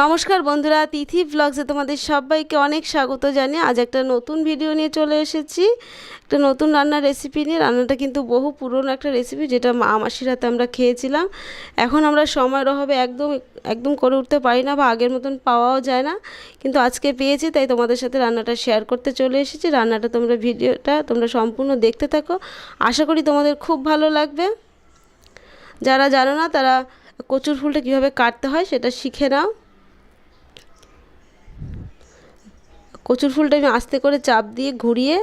নমস্কার বন্ধুরা, তিথি ব্লগসে তোমাদের সবাইকে অনেক স্বাগত জানিয়ে আজ একটা নতুন ভিডিও নিয়ে চলে এসেছি। একটা নতুন রান্নার রেসিপি নিয়ে। রান্নাটা কিন্তু বহু পুরনো একটা রেসিপি, যেটা মা মাসির হাতে আমরা খেয়েছিলাম। এখন আমরা সময়ের অভাবে একদম করে উঠতে পারি না, বা আগের মতন পাওয়াও যায় না, কিন্তু আজকে পেয়েছি, তাই তোমাদের সাথে রান্নাটা শেয়ার করতে চলে এসেছি। রান্নাটা ভিডিওটা তোমরা সম্পূর্ণ দেখতে থাকো, আশা করি তোমাদের খুব ভালো লাগবে। যারা জানো না তারা কচুর ফুলটা কীভাবে কাটতে হয় সেটা শিখে নাও। কচুর ফুলটা আমি আস্তে করে চাপ দিয়ে ঘুরিয়ে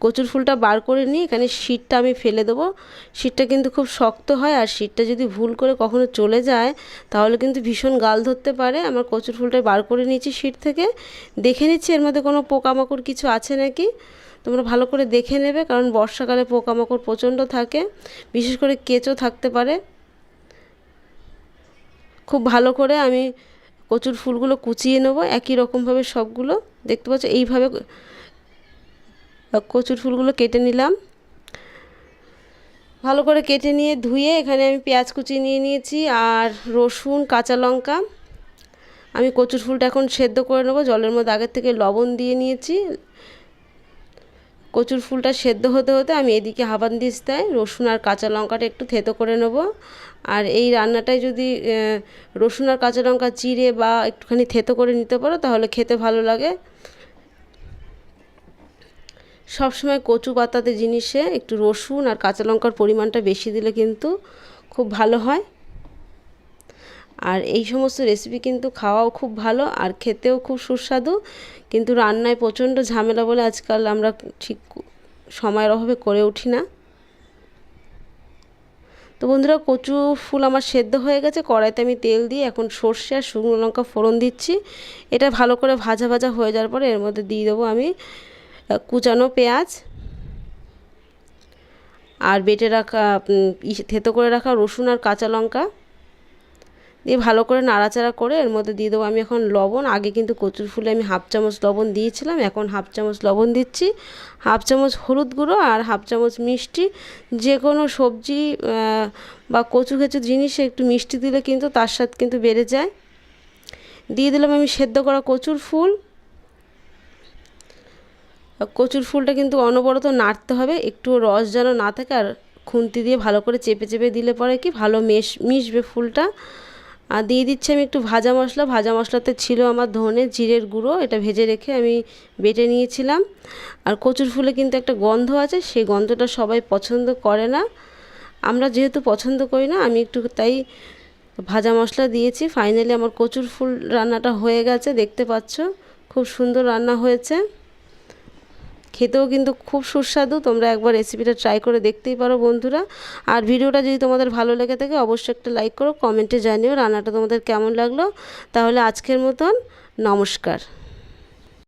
কচুর ফুলটা বার করে নিই। এখানে শিটটা আমি ফেলে দেবো। শিটটা কিন্তু খুব শক্ত হয়, আর শিটটা যদি ভুল করে কখনো চলে যায় তাহলে কিন্তু ভীষণ গাল ধরতে পারে। আমার কচুর ফুলটা বার করে নিয়েছি শিট থেকে, দেখে নিচ্ছি এর মধ্যে কোনো পোকামাকড় কিছু আছে নাকি। তোমরা ভালো করে দেখে নেবে, কারণ বর্ষাকালে পোকামাকড় প্রচণ্ড থাকে, বিশেষ করে কেঁচো থাকতে পারে। খুব ভালো করে আমি কচুর ফুলগুলো কুচিয়ে নেব একই রকমভাবে সবগুলো। দেখতে পাচ্ছ এইভাবে কচুর ফুলগুলো কেটে নিলাম। ভালো করে কেটে নিয়ে ধুয়ে এখানে আমি পেঁয়াজ কুচি নিয়ে নিয়েছি, আর রসুন, কাঁচা লঙ্কা। আমি কচুর ফুলটা এখন সেদ্ধ করে নেব। জলের মধ্যে আগের থেকে লবণ দিয়ে নিয়েছি। কচুর ফুলটা সেদ্ধ হতে হতে আমি এদিকে হাবানদিস্তায় রসুন আর কাঁচা লঙ্কাটা একটু থেতো করে নেব। আর এই রান্নাটায় যদি রসুন আর কাঁচা লঙ্কা চিড়ে বা একটুখানি থেতো করে নিতে পারো তাহলে খেতে ভালো লাগে। সবসময় কচু পাতাতে জিনিসে একটু রসুন আর কাঁচা লঙ্কার পরিমাণটা বেশি দিলে কিন্তু খুব ভালো হয়। আর এই সমস্ত রেসিপি কিন্তু খাওয়াও খুব ভালো আর খেতেও খুব সুস্বাদু, কিন্তু রান্নায় প্রচণ্ড ঝামেলা বলে আজকাল আমরা ঠিক সময়ের অভাবে করে উঠি না। তো বন্ধুরা, কচু ফুল আমার সেদ্ধ হয়ে গেছে। কড়াইতে আমি তেল দিয়ে এখন সর্ষে আর শুকনো লঙ্কা ফোড়ন দিচ্ছি। এটা ভালো করে ভাজা ভাজা হয়ে যাওয়ার পরে এর মধ্যে দিয়ে দেবো আমি কুচানো পেঁয়াজ আর বেটে রাখা থেতো করে রাখা রসুন আর কাঁচা লঙ্কা দিয়ে ভালো করে নাড়াচাড়া করে এর মধ্যে দিয়ে দেবো আমি এখন লবণ। আগে কিন্তু কচুর ফুলে আমি হাফ চামচ লবণ দিয়েছিলাম, এখন হাফ চামচ লবণ দিচ্ছি, হাফ চামচ হলুদ গুঁড়ো আর হাফ চামচ মিষ্টি। যে কোনো সবজি বা কচু খেচু জিনিসে একটু মিষ্টি দিলে কিন্তু তার স্বাদ কিন্তু বেড়ে যায়। দিয়ে দিলাম আমি সেদ্ধ করা কচুর ফুল। কচুর ফুলটা কিন্তু অনবরত নাড়তে হবে, একটু রস যেন না থাকে, আর খুন্তি দিয়ে ভালো করে চেপে চেপে দিলে পরে কি ভালো মিশবে ফুলটা। আর দিয়ে দিচ্ছি আমি একটু ভাজা মশলা। ভাজা মশলাতে ছিল আমার ধনে জিরের গুঁড়ো, এটা ভেজে রেখে আমি বেটে নিয়েছিলাম। আর কচুর ফুলে কিন্তু একটা গন্ধ আছে, সেই গন্ধটা সবাই পছন্দ করে না, আমরা যেহেতু পছন্দ করি না আমি একটু তাই ভাজা মশলা দিয়েছি। ফাইনালি আমার কচুর ফুল রান্নাটা হয়ে গেছে, দেখতে পাচ্ছ খুব সুন্দর রান্না হয়েছে, খেতেও কিন্তু খুব সুস্বাদু। তোমরা একবার রেসিপিটা ট্রাই করে দেখতেই পারো বন্ধুরা। আর ভিডিওটা যদি তোমাদের ভালো লেগে থাকে অবশ্যই একটা লাইক করো, কমেন্টে জানিও রান্নাটা তোমাদের কেমন লাগলো। তাহলে আজকের মতন নমস্কার।